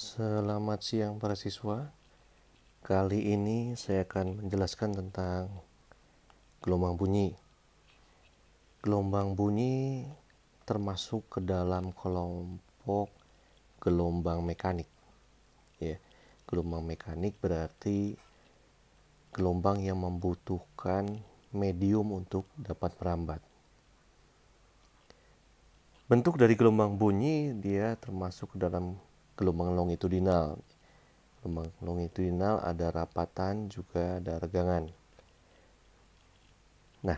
Selamat siang para siswa. Kali ini saya akan menjelaskan tentang gelombang bunyi. Gelombang bunyi termasuk ke dalam kelompok gelombang mekanik. Ya, gelombang mekanik berarti gelombang yang membutuhkan medium untuk dapat merambat. Bentuk dari gelombang bunyi dia termasuk ke dalam gelombang longitudinal. Gelombang longitudinal ada rapatan juga ada regangan. Nah,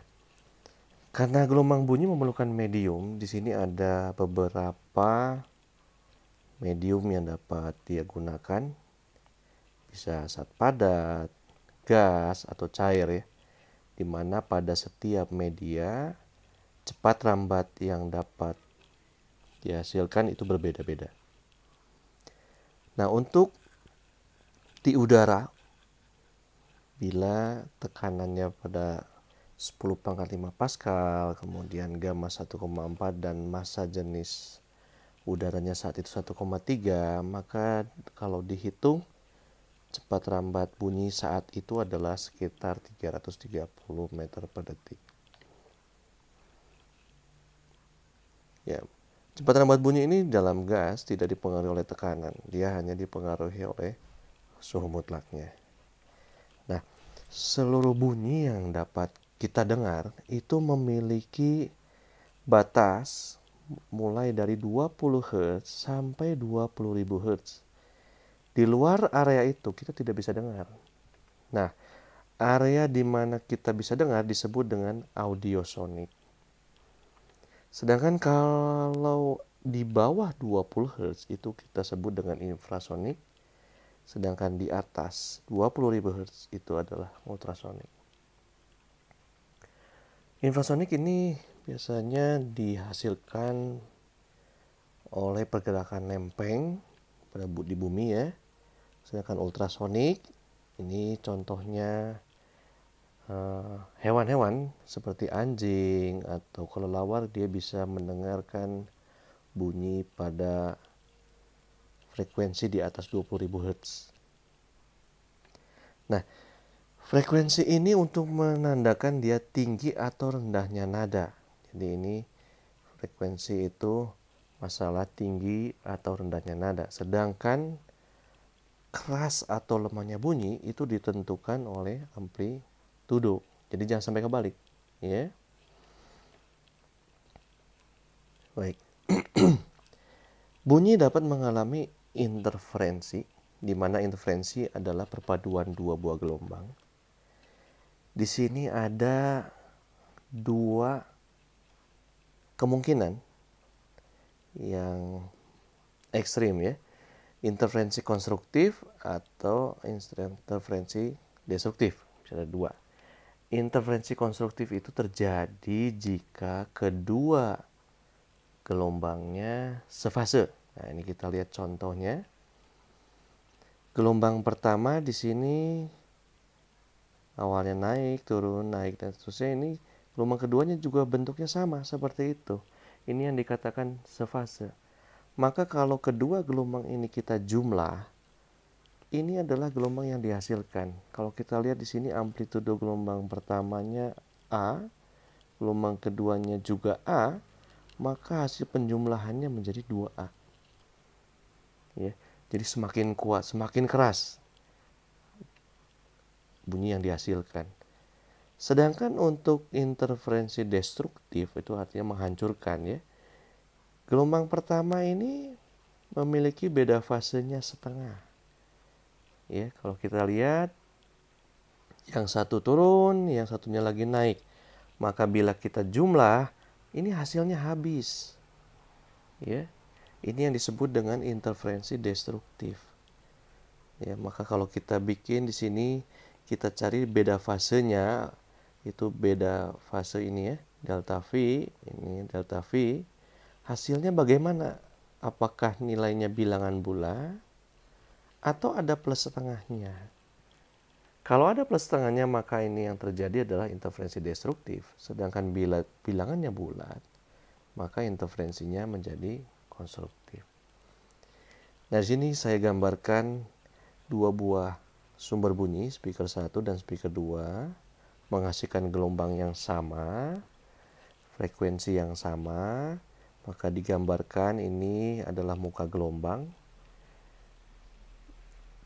karena gelombang bunyi memerlukan medium, di sini ada beberapa medium yang dapat dia gunakan. Bisa zat padat, gas, atau cair ya. Dimana pada setiap media cepat rambat yang dapat dihasilkan itu berbeda-beda. Nah, untuk di udara, bila tekanannya pada 10 pangkat 5 Pascal, kemudian gamma 1,4 dan massa jenis udaranya saat itu 1,3, maka kalau dihitung cepat rambat bunyi saat itu adalah sekitar 330 meter per detik. Ya, cepat rambat bunyi ini dalam gas tidak dipengaruhi oleh tekanan, dia hanya dipengaruhi oleh suhu mutlaknya. Nah, seluruh bunyi yang dapat kita dengar itu memiliki batas mulai dari 20 Hz sampai 20.000 Hz. Di luar area itu kita tidak bisa dengar. Nah, area di mana kita bisa dengar disebut dengan audiosonik. Sedangkan kalau di bawah 20 Hz itu kita sebut dengan infrasonik. Sedangkan di atas 20.000 Hz itu adalah ultrasonik. Infrasonik ini biasanya dihasilkan oleh pergerakan lempeng di bumi ya. Sedangkan ultrasonik ini contohnya hewan-hewan seperti anjing atau kelelawar, dia bisa mendengarkan bunyi pada frekuensi di atas 20.000 Hz. Nah, frekuensi ini untuk menandakan dia tinggi atau rendahnya nada. Jadi ini frekuensi itu masalah tinggi atau rendahnya nada. Sedangkan keras atau lemahnya bunyi itu ditentukan oleh amplitudo. Jadi jangan sampai kebalik, ya. Baik. Bunyi dapat mengalami interferensi, di mana interferensi adalah perpaduan dua buah gelombang. Di sini ada dua kemungkinan yang ekstrim ya. Interferensi konstruktif atau interferensi destruktif. Bisa ada dua. Interferensi konstruktif itu terjadi jika kedua gelombangnya sefase. Nah, ini kita lihat contohnya. Gelombang pertama di sini awalnya naik, turun, naik, dan seterusnya. Ini gelombang keduanya juga bentuknya sama seperti itu. Ini yang dikatakan sefase. Maka kalau kedua gelombang ini kita jumlah, ini adalah gelombang yang dihasilkan. Kalau kita lihat di sini amplitudo gelombang pertamanya A, gelombang keduanya juga A, maka hasil penjumlahannya menjadi 2A. Ya, jadi semakin kuat, semakin keras bunyi yang dihasilkan. Sedangkan untuk interferensi destruktif itu artinya menghancurkan ya. Gelombang pertama ini memiliki beda fasenya setengah. Ya, kalau kita lihat yang satu turun, yang satunya lagi naik. Maka bila kita jumlah, ini hasilnya habis. Ya. Ini yang disebut dengan interferensi destruktif. Ya, maka kalau kita bikin di sini kita cari beda fasenya, itu beda fase ini ya, delta V, ini delta V. Hasilnya bagaimana? Apakah nilainya bilangan bulat atau ada plus setengahnya? Kalau ada plus setengahnya, maka ini yang terjadi adalah interferensi destruktif. Sedangkan bila bilangannya bulat, maka interferensinya menjadi konstruktif. Nah, di sini saya gambarkan dua buah sumber bunyi, speaker 1 dan speaker 2, menghasilkan gelombang yang sama, frekuensi yang sama, maka digambarkan ini adalah muka gelombang.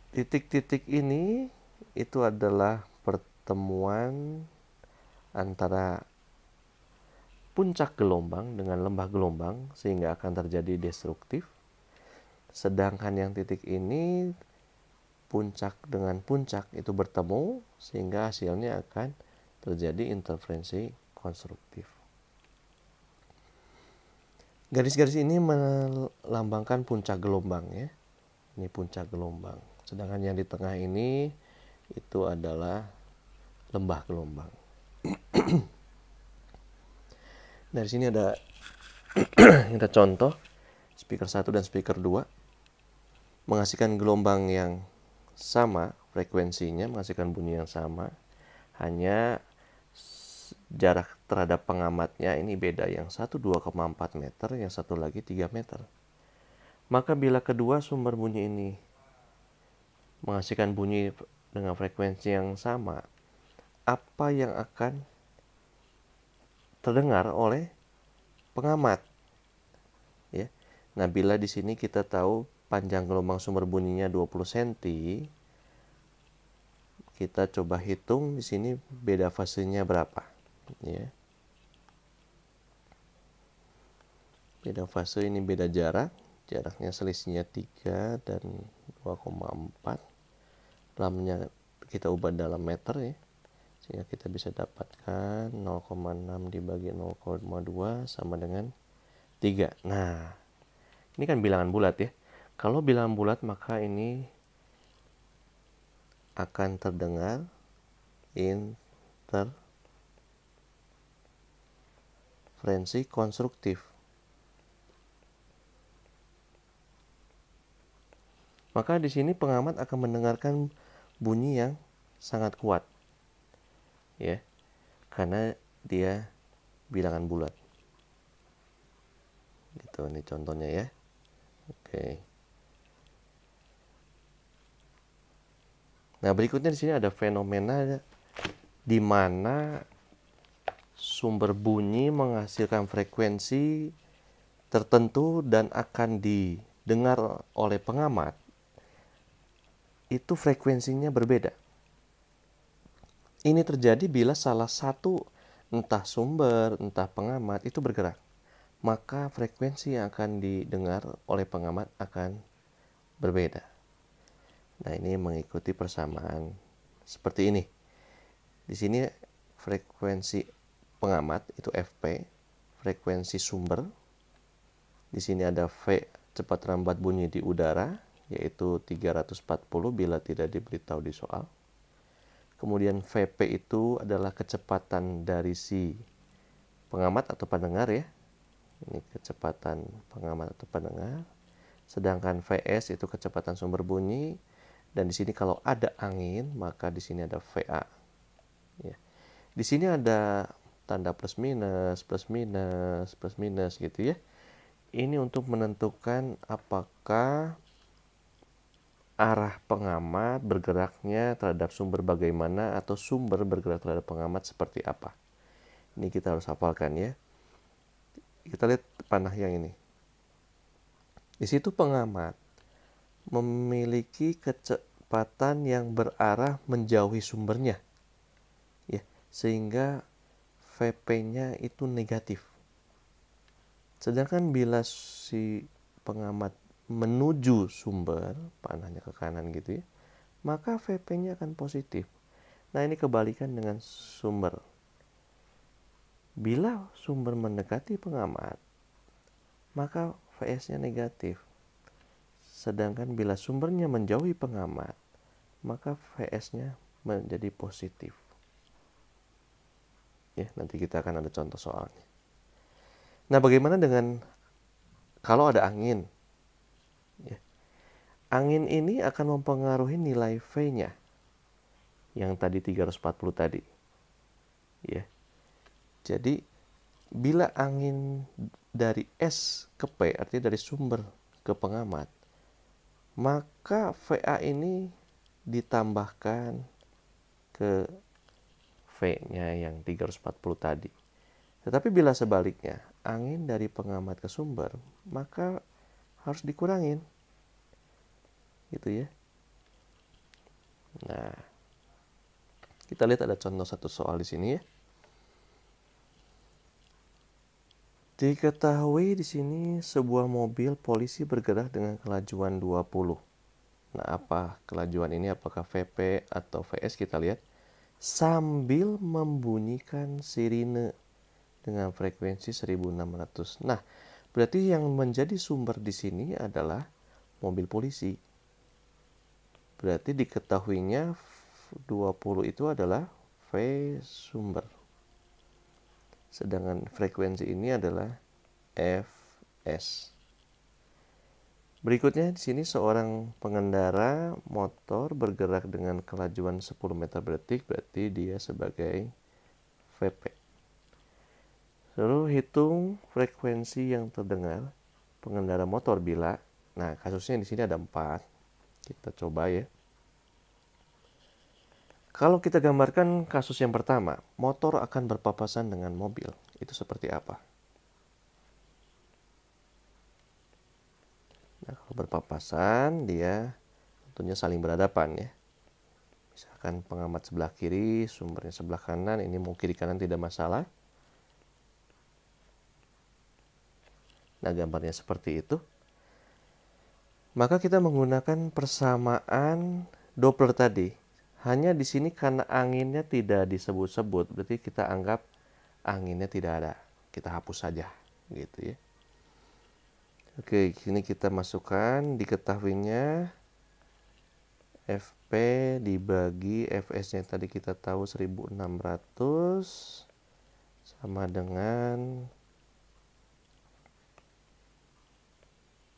Titik-titik ini itu adalah pertemuan antara puncak gelombang dengan lembah gelombang sehingga akan terjadi destruktif. Sedangkan yang titik ini puncak dengan puncak itu bertemu sehingga hasilnya akan terjadi interferensi konstruktif. Garis-garis ini melambangkan puncak gelombang ya. Ini puncak gelombang. Sedangkan yang di tengah ini itu adalah lembah gelombang. Dari sini ada kita contoh speaker 1 dan speaker 2 menghasilkan gelombang yang sama, frekuensinya menghasilkan bunyi yang sama, hanya jarak terhadap pengamatnya ini beda, yang satu 2,4 meter, yang satu lagi 3 meter. Maka bila kedua sumber bunyi ini menghasilkan bunyi dengan frekuensi yang sama, apa yang akan terdengar oleh pengamat? Ya. Nah, bila di sini kita tahu panjang gelombang sumber bunyinya 20 cm, kita coba hitung di sini beda fasenya berapa, ya. Beda fase ini beda jarak, jaraknya selisihnya 3 dan 2,4. Lamnya kita ubah dalam meter ya, sehingga kita bisa dapatkan 0,6 dibagi 0,2 sama dengan 3. Nah, ini kan bilangan bulat ya. Kalau bilangan bulat maka ini akan terdengar interferensi konstruktif. Maka di sini pengamat akan mendengarkan bunyi yang sangat kuat. Ya. Karena dia bilangan bulat. Gitu, ini contohnya ya. Oke. Nah, berikutnya di sini ada fenomena di mana sumber bunyi menghasilkan frekuensi tertentu dan akan didengar oleh pengamat. Itu frekuensinya berbeda. Ini terjadi bila salah satu entah sumber, entah pengamat itu bergerak. Maka frekuensi yang akan didengar oleh pengamat akan berbeda. Nah, ini mengikuti persamaan seperti ini. Di sini frekuensi pengamat itu Fp, frekuensi sumber. Di sini ada V, cepat rambat bunyi di udara, yaitu 340 bila tidak diberitahu di soal. Kemudian Vp itu adalah kecepatan dari si pengamat atau pendengar ya. Ini kecepatan pengamat atau pendengar. Sedangkan Vs itu kecepatan sumber bunyi. Dan di sini kalau ada angin, maka di sini ada VA. Ya. Di sini ada tanda plus minus, plus minus, plus minus gitu ya. Ini untuk menentukan apakah arah pengamat bergeraknya terhadap sumber bagaimana atau sumber bergerak terhadap pengamat seperti apa. Ini kita harus hafalkan ya. Kita lihat panah yang ini. Di situ pengamat memiliki kecepatan yang berarah menjauhi sumbernya. Ya, sehingga Vp-nya itu negatif. Sedangkan bila si pengamat menuju sumber, panahnya ke kanan gitu ya, maka Vp-nya akan positif. Nah, ini kebalikan dengan sumber. Bila sumber mendekati pengamat, maka Vs-nya negatif. Sedangkan bila sumbernya menjauhi pengamat, maka Vs-nya menjadi positif. Ya, nanti kita akan ada contoh soalnya. Nah, bagaimana dengan kalau ada angin? Ya. Angin ini akan mempengaruhi nilai V-nya yang tadi 340 tadi. Ya. Jadi, bila angin dari S ke P, artinya dari sumber ke pengamat, maka VA ini ditambahkan ke V-nya yang 340 tadi. Tetapi bila sebaliknya, angin dari pengamat ke sumber, maka harus dikurangin. Gitu ya. Nah, kita lihat ada contoh satu soal di sini ya. Diketahui di sini sebuah mobil polisi bergerak dengan kelajuan 20. Nah, apa kelajuan ini? Apakah VP atau VS? Kita lihat. Sambil membunyikan sirine dengan frekuensi 1600. Nah, berarti yang menjadi sumber di sini adalah mobil polisi. Berarti diketahuinya 20 itu adalah V sumber. Sedangkan frekuensi ini adalah Fs. Berikutnya di sini seorang pengendara motor bergerak dengan kelajuan 10 meter per detik, berarti dia sebagai Vp. Lalu hitung frekuensi yang terdengar pengendara motor bila, nah kasusnya di sini ada 4. Kita coba ya. Kalau kita gambarkan kasus yang pertama, motor akan berpapasan dengan mobil. Itu seperti apa? Nah, kalau berpapasan, dia tentunya saling berhadapan ya. Misalkan pengamat sebelah kiri, sumbernya sebelah kanan, ini mau kiri kanan tidak masalah. Nah, gambarnya seperti itu. Maka kita menggunakan persamaan Doppler tadi. Hanya di sini karena anginnya tidak disebut-sebut, berarti kita anggap anginnya tidak ada. Kita hapus saja, gitu ya. Oke, sini kita masukkan diketahuinya Fp dibagi Fs-nya tadi kita tahu 1600 sama dengan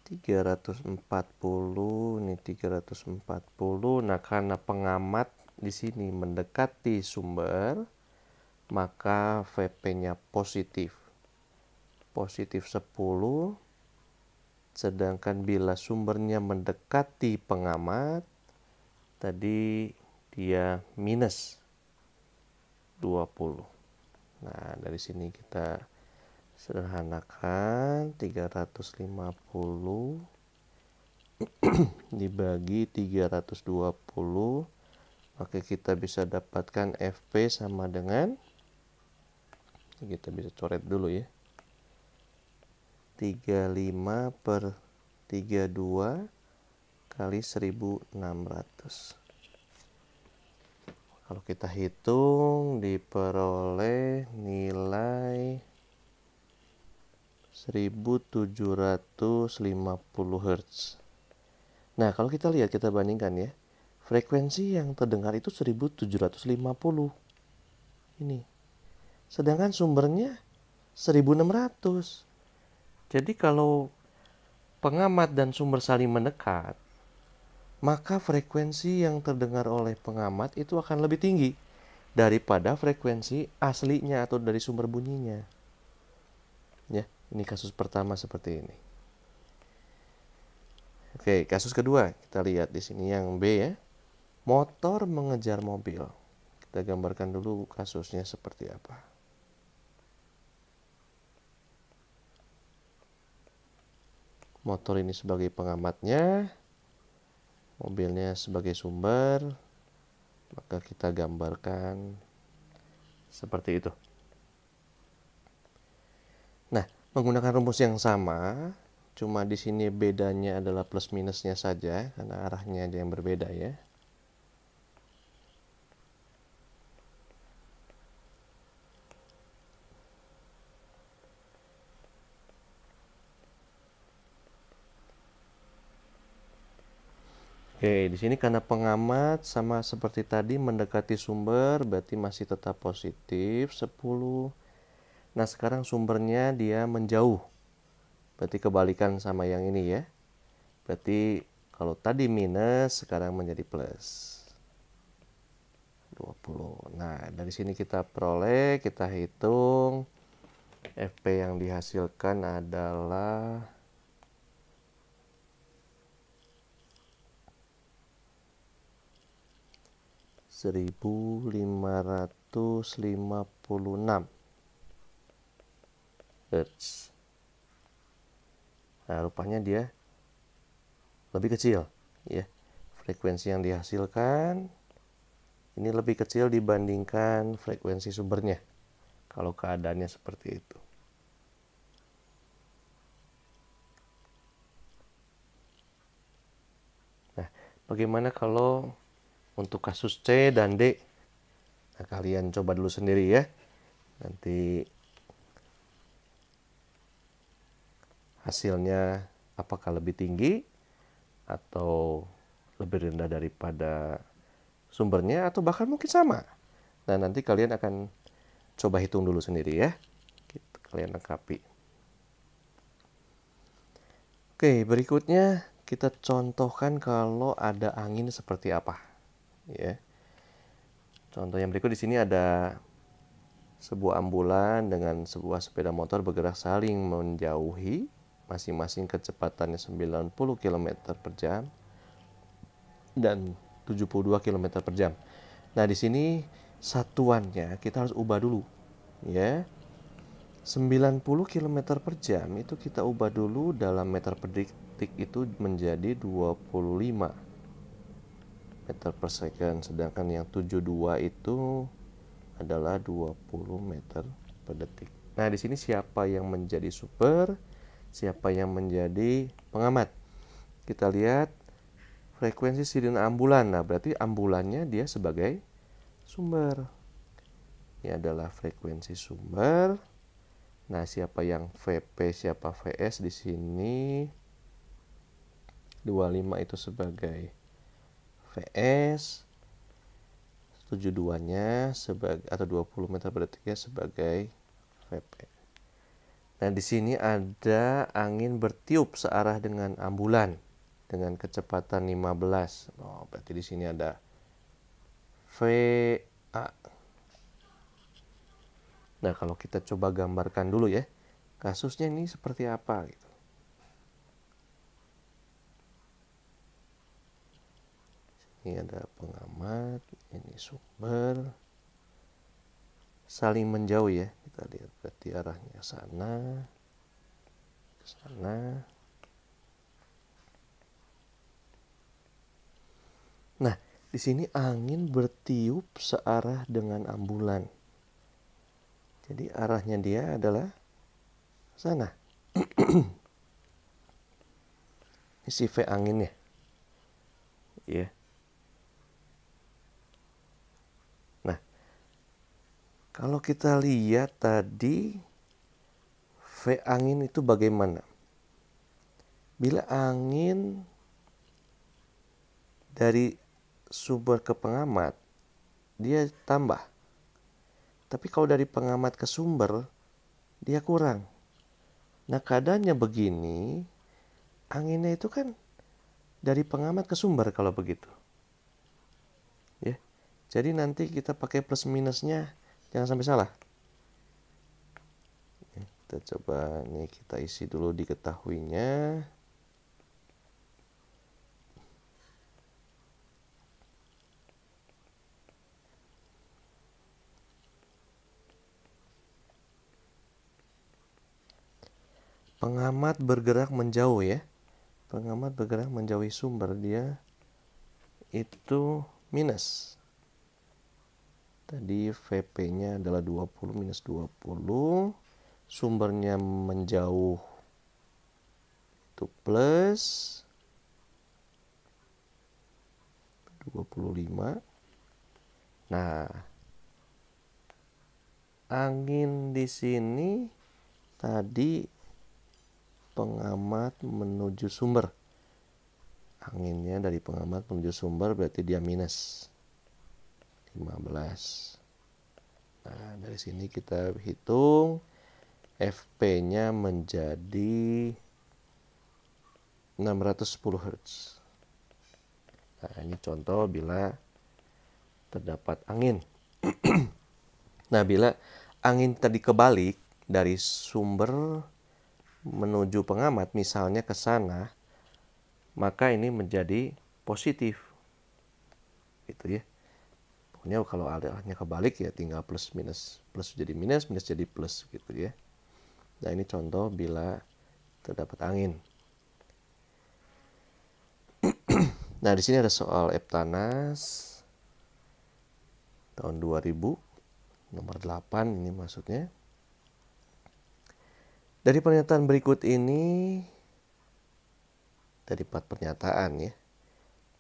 340, ini 340. Nah, karena pengamat di sini mendekati sumber, maka Vp-nya positif. Positif 10. Sedangkan bila sumbernya mendekati pengamat, tadi dia minus 20. Nah, dari sini kita sederhanakan 350 dibagi 320, maka kita bisa dapatkan Fp sama dengan, kita bisa coret dulu ya, 35 per 32 kali 1600. Kalau kita hitung diperoleh nilai 1750 Hz. Nah, kalau kita lihat, kita bandingkan ya. Frekuensi yang terdengar itu 1750. Ini. Sedangkan sumbernya 1600. Jadi kalau pengamat dan sumber saling mendekat, maka frekuensi yang terdengar oleh pengamat itu akan lebih tinggi daripada frekuensi aslinya atau dari sumber bunyinya. Ya, ini kasus pertama seperti ini. Oke, kasus kedua kita lihat di sini yang B ya. Motor mengejar mobil. Kita gambarkan dulu kasusnya seperti apa. Motor ini sebagai pengamatnya, mobilnya sebagai sumber, maka kita gambarkan seperti itu. Nah, menggunakan rumus yang sama, cuma di sini bedanya adalah plus minusnya saja, karena arahnya aja yang berbeda ya. Oke, di sini karena pengamat sama seperti tadi mendekati sumber, berarti masih tetap positif 10. Nah, sekarang sumbernya dia menjauh. Berarti kebalikan sama yang ini ya. Berarti kalau tadi minus, sekarang menjadi plus 20. Nah, dari sini kita peroleh, kita hitung. Fp yang dihasilkan adalah 1556 Hz. Nah, rupanya dia lebih kecil, ya. Frekuensi yang dihasilkan ini lebih kecil dibandingkan frekuensi sumbernya, kalau keadaannya seperti itu. Nah, bagaimana kalau untuk kasus C dan D? Nah, kalian coba dulu sendiri ya. Nanti hasilnya apakah lebih tinggi atau lebih rendah daripada sumbernya, atau bahkan mungkin sama. Nah, nanti kalian akan coba hitung dulu sendiri ya. Kalian lengkapi. Oke, berikutnya kita contohkan kalau ada angin seperti apa, ya. Contoh yang berikut di sini ada sebuah ambulan dengan sebuah sepeda motor bergerak saling menjauhi, masing-masing kecepatannya 90 km per jam dan 72 km per jam. Nah, di sini satuannya kita harus ubah dulu, ya. 90 km per jam itu kita ubah dulu dalam meter per detik, itu menjadi 25 meter per second, sedangkan yang 72 itu adalah 20 meter per detik. Nah, di sini siapa yang menjadi sumber, siapa yang menjadi pengamat? Kita lihat frekuensi sirine ambulan. Nah, berarti ambulannya dia sebagai sumber. Ini adalah frekuensi sumber. Nah, siapa yang VP, siapa VS di sini? 25 itu sebagai VS, 72-nya sebagai, atau 20 meter per detiknya sebagai VP. Nah, di sini ada angin bertiup searah dengan ambulan dengan kecepatan 15. Oh, berarti di sini ada VA. Nah, kalau kita coba gambarkan dulu ya, kasusnya ini seperti apa gitu. Ini ada pengamat, ini sumber, saling menjauh ya. Kita lihat berarti arahnya sana, ke sana. Nah, di sini angin bertiup searah dengan ambulan. Jadi arahnya dia adalah sana. Ini si V anginnya, ya. Nah, kalau kita lihat tadi V angin itu bagaimana? Bila angin dari sumber ke pengamat, dia tambah. Tapi kalau dari pengamat ke sumber, dia kurang. Nah, keadaannya begini, anginnya itu kan dari pengamat ke sumber kalau begitu. Ya. Jadi nanti kita pakai plus minusnya, jangan sampai salah. Kita coba nih, kita isi dulu diketahuinya. Pengamat bergerak menjauh ya. Pengamat bergerak menjauhi sumber, dia itu minus. Tadi VP-nya adalah 20 minus 20. Sumbernya menjauh itu plus 25. Nah, angin di sini tadi pengamat menuju sumber. Anginnya dari pengamat menuju sumber berarti dia minus 15. Nah, dari sini kita hitung FP-nya menjadi 610 Hz. Nah, ini contoh bila terdapat angin. Nah, bila angin tadi kebalik dari sumber menuju pengamat, misalnya ke sana, maka ini menjadi positif. Gitu ya. Pokoknya kalau arahnya kebalik ya tinggal plus minus, plus jadi minus, minus jadi plus gitu ya. Nah ini contoh bila terdapat angin. Nah di sini ada soal Eptanas tahun 2000 nomor 8 ini maksudnya. Dari pernyataan berikut ini, dari 4 pernyataan ya,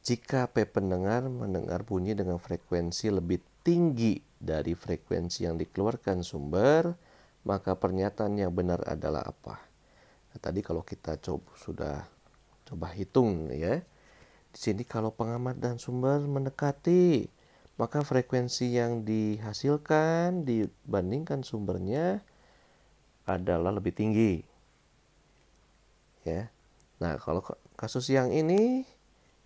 jika P pendengar mendengar bunyi dengan frekuensi lebih tinggi dari frekuensi yang dikeluarkan sumber, maka pernyataan yang benar adalah apa? Nah, tadi kalau kita sudah coba hitung ya, di sini kalau pengamat dan sumber mendekati, maka frekuensi yang dihasilkan dibandingkan sumbernya adalah lebih tinggi. Ya. Nah, kalau kasus yang ini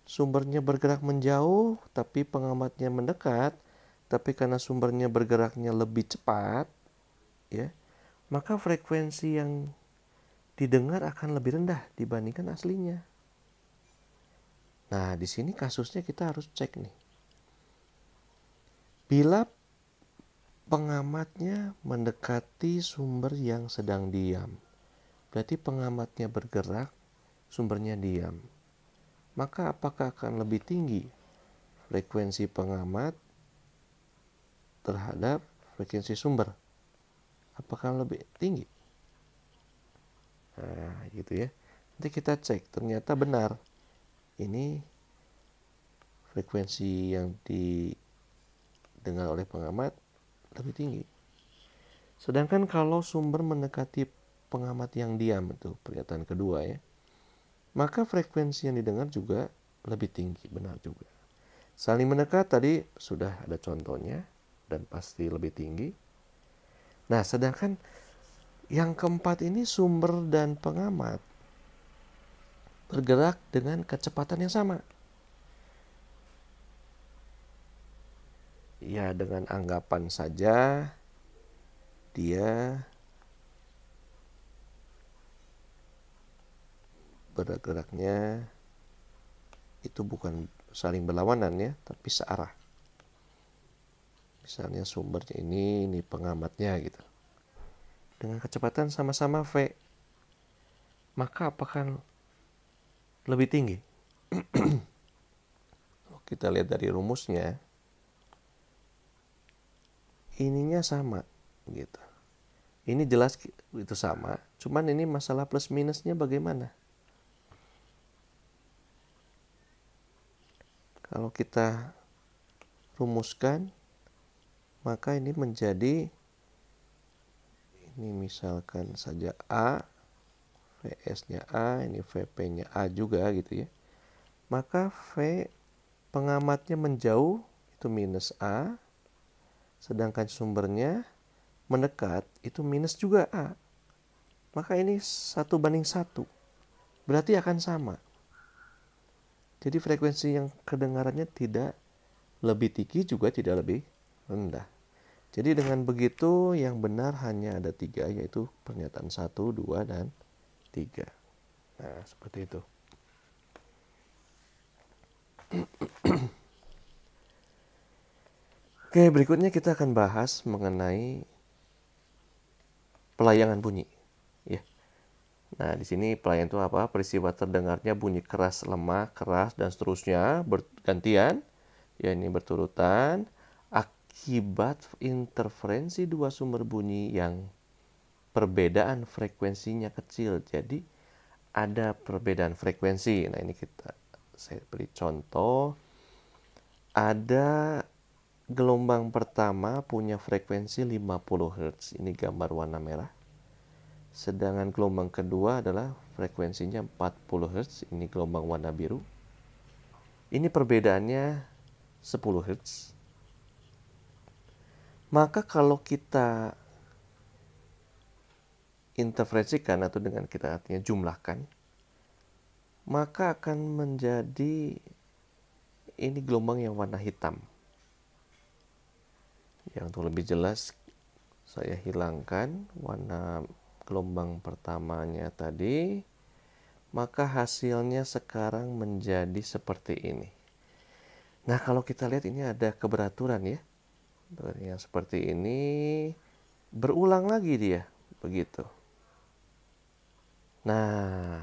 sumbernya bergerak menjauh tapi pengamatnya mendekat, tapi karena sumbernya bergeraknya lebih cepat, ya, maka frekuensi yang didengar akan lebih rendah dibandingkan aslinya. Nah, di sini kasusnya kita harus cek nih. Bila pengamatnya mendekati sumber yang sedang diam, berarti pengamatnya bergerak, sumbernya diam. Maka apakah akan lebih tinggi frekuensi pengamat terhadap frekuensi sumber? Apakah lebih tinggi? Nah, gitu ya. Nanti kita cek, ternyata benar. Ini frekuensi yang didengar oleh pengamat lebih tinggi. Sedangkan kalau sumber mendekati pengamat yang diam, itu pernyataan kedua ya, maka frekuensi yang didengar juga lebih tinggi, benar juga. Saling mendekat tadi sudah ada contohnya dan pasti lebih tinggi. Nah, sedangkan yang keempat ini sumber dan pengamat bergerak dengan kecepatan yang sama. Ya, dengan anggapan saja dia bergeraknya itu bukan saling berlawanan ya, tapi searah. Misalnya sumbernya ini pengamatnya gitu. Dengan kecepatan sama-sama V. Maka apakah lebih tinggi? Kita lihat dari rumusnya. Ininya sama gitu. Ini jelas itu sama, cuman ini masalah plus minusnya bagaimana? Kalau kita rumuskan, maka ini menjadi, ini misalkan saja A, VS-nya A, ini VP-nya A juga gitu ya. Maka V pengamatnya menjauh, itu minus A, sedangkan sumbernya mendekat, itu minus juga A. Maka ini 1:1, berarti akan sama. Jadi frekuensi yang kedengarannya tidak lebih tinggi juga tidak lebih rendah. Jadi dengan begitu yang benar hanya ada 3, yaitu pernyataan 1, 2, dan 3. Nah, seperti itu. Oke, berikutnya kita akan bahas mengenai pelayangan bunyi. Ya. Nah, di sini pelayan itu apa? Peristiwa terdengarnya bunyi keras, lemah, keras, dan seterusnya bergantian. Ya, ini berturutan akibat interferensi dua sumber bunyi yang perbedaan frekuensinya kecil. Jadi ada perbedaan frekuensi. Nah, ini saya beri contoh. Ada gelombang pertama punya frekuensi 50 Hz. Ini gambar warna merah. Sedangkan gelombang kedua adalah frekuensinya 40 Hz. Ini gelombang warna biru. Ini perbedaannya 10 Hz. Maka kalau kita interferensikan atau dengan kita artinya jumlahkan, maka akan menjadi ini gelombang yang warna hitam. Yang untuk lebih jelas saya hilangkan warna gelombang pertamanya tadi, maka hasilnya sekarang menjadi seperti ini. Nah, kalau kita lihat ini ada keberaturan ya. Yang seperti ini berulang lagi dia, begitu. Nah,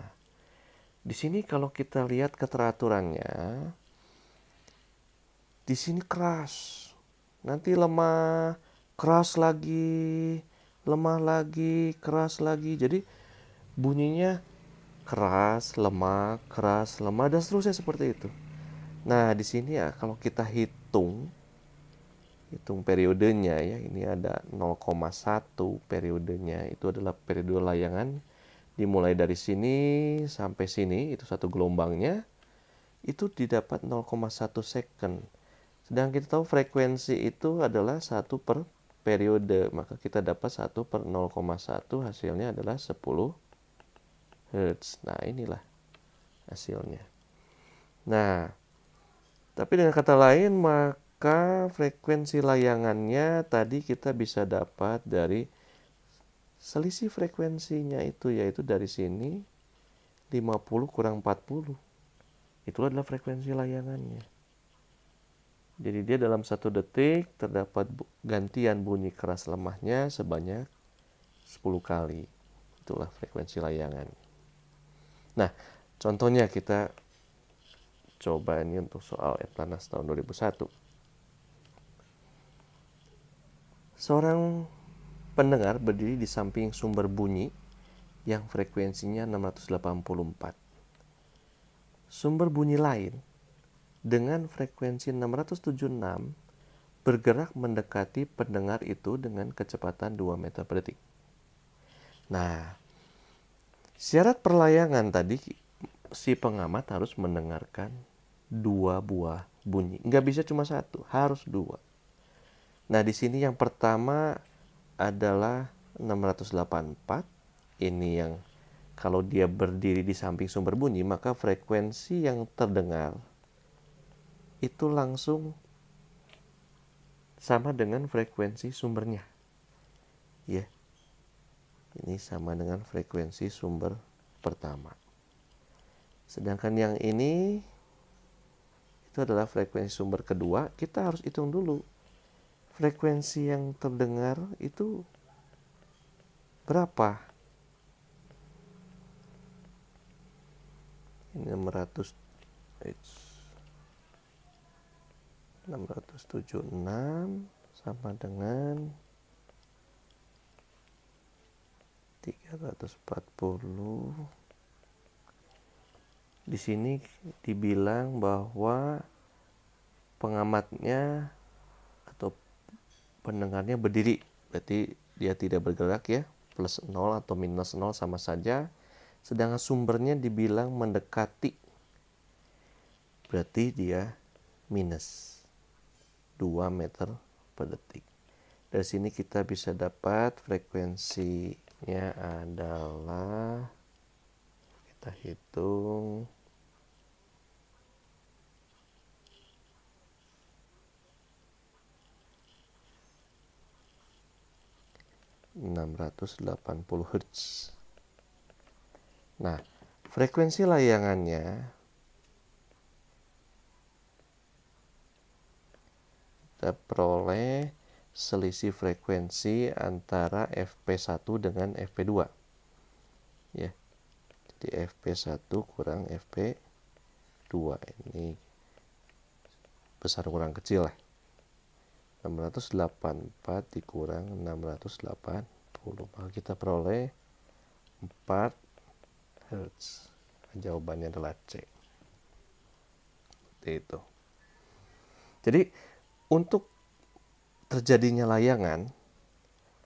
di sini kalau kita lihat keteraturannya, di sini keras, nanti lemah, keras lagi, lemah lagi, keras lagi. Jadi bunyinya keras, lemah, dan seterusnya seperti itu. Nah, di sini ya kalau kita hitung periodenya ya, ini ada 0,1 periodenya, itu adalah periode layangan dimulai dari sini sampai sini, itu satu gelombangnya, itu didapat 0,1 second. Sedang kita tahu frekuensi itu adalah 1 per periode, maka kita dapat 1 per 0,1, hasilnya adalah 10 Hz. Nah, inilah hasilnya. Nah, tapi dengan kata lain, maka frekuensi layangannya tadi kita bisa dapat dari selisih frekuensinya itu, yaitu dari sini 50 kurang 40. Itu adalah frekuensi layangannya. Jadi dia dalam 1 detik terdapat gantian bunyi keras lemahnya sebanyak 10 kali. Itulah frekuensi layangan. Nah, contohnya kita coba ini untuk soal Eptanas tahun 2001. Seorang pendengar berdiri di samping sumber bunyi yang frekuensinya 684. Sumber bunyi lain dengan frekuensi 676 bergerak mendekati pendengar itu dengan kecepatan 2 meter per detik. Nah, syarat perlayangan tadi, si pengamat harus mendengarkan 2 buah bunyi. Nggak bisa cuma 1, harus 2. Nah, di sini yang pertama adalah 684. Ini yang kalau dia berdiri di samping sumber bunyi, maka frekuensi yang terdengar itu langsung sama dengan frekuensi sumbernya. Ya. Ini sama dengan frekuensi sumber pertama. Sedangkan yang ini itu adalah frekuensi sumber kedua. Kita harus hitung dulu frekuensi yang terdengar itu berapa. Ini 676 sama dengan 340. Di sini dibilang bahwa pengamatnya atau pendengarnya berdiri, berarti dia tidak bergerak ya, plus 0 atau minus 0 sama saja. Sedangkan sumbernya dibilang mendekati, berarti dia minus 2 meter per detik. Dari sini kita bisa dapat frekuensinya adalah, kita hitung, 680 Hz. Nah, frekuensi layangannya kita peroleh selisih frekuensi antara FP1 dengan FP2. Ya. Jadi FP1 kurang FP2, ini besar kurang kecil lah. 684 dikurang 680, maka kita peroleh 4 Hz. Jawabannya adalah C. Seperti itu. Jadi untuk terjadinya layangan,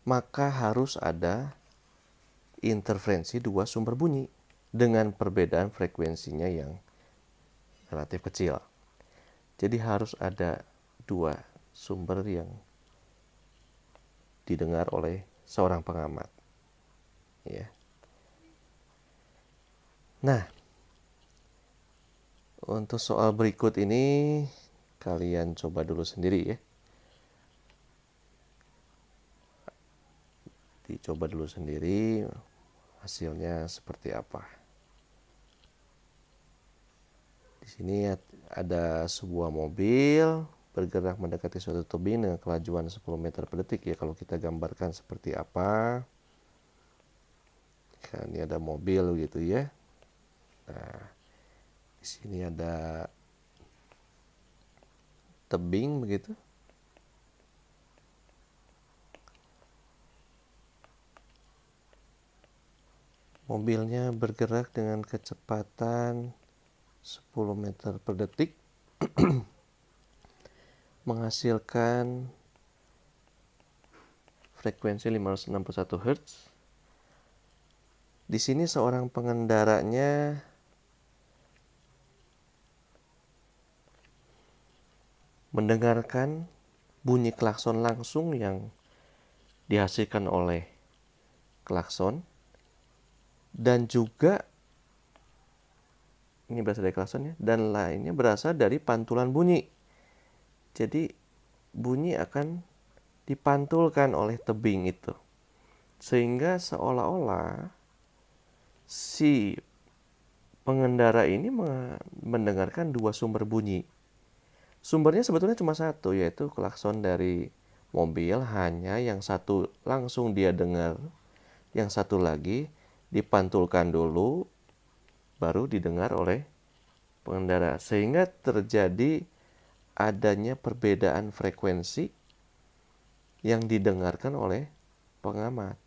maka harus ada interferensi 2 sumber bunyi dengan perbedaan frekuensinya yang relatif kecil. Jadi harus ada 2 sumber yang didengar oleh seorang pengamat. Ya. Nah, untuk soal berikut ini kalian coba dulu sendiri ya. Dicoba dulu sendiri hasilnya seperti apa. Di sini ada sebuah mobil bergerak mendekati suatu tebing dengan kelajuan 10 meter per detik ya, kalau kita gambarkan seperti apa. Nah, ini ada mobil gitu ya. Nah, di sini ada tebing begitu. Mobilnya bergerak dengan kecepatan 10 meter per detik menghasilkan frekuensi 561 Hz. Di sini seorang pengendaranya mendengarkan bunyi klakson langsung yang dihasilkan oleh klakson, dan juga ini berasal dari klakson ya, dan lainnya berasal dari pantulan bunyi. Jadi bunyi akan dipantulkan oleh tebing itu, sehingga seolah-olah si pengendara ini mendengarkan dua sumber bunyi. Sumbernya sebetulnya cuma satu, yaitu klakson dari mobil, hanya yang satu langsung dia dengar, yang satu lagi dipantulkan dulu, baru didengar oleh pengendara. Sehingga terjadi adanya perbedaan frekuensi yang didengarkan oleh pengamat.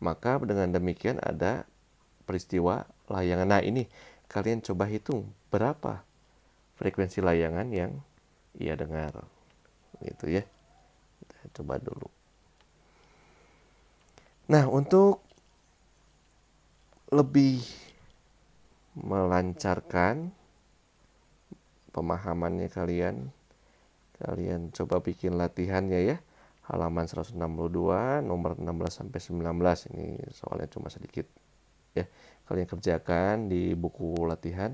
Maka dengan demikian ada peristiwa layangan. Nah, ini kalian coba hitung berapa frekuensi layangan yang ia dengar. Gitu ya. Kita coba dulu. Nah, untuk lebih melancarkan pemahamannya kalian coba bikin latihannya ya. Halaman 162, nomor 16 sampai 19. Ini soalnya cuma sedikit ya. Kalian kerjakan di buku latihan.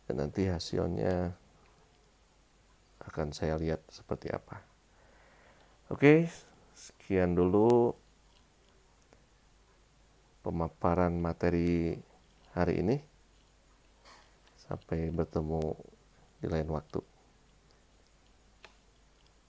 Dan nanti hasilnya akan saya lihat seperti apa. Oke, sekian dulu pemaparan materi hari ini. Sampai bertemu di lain waktu.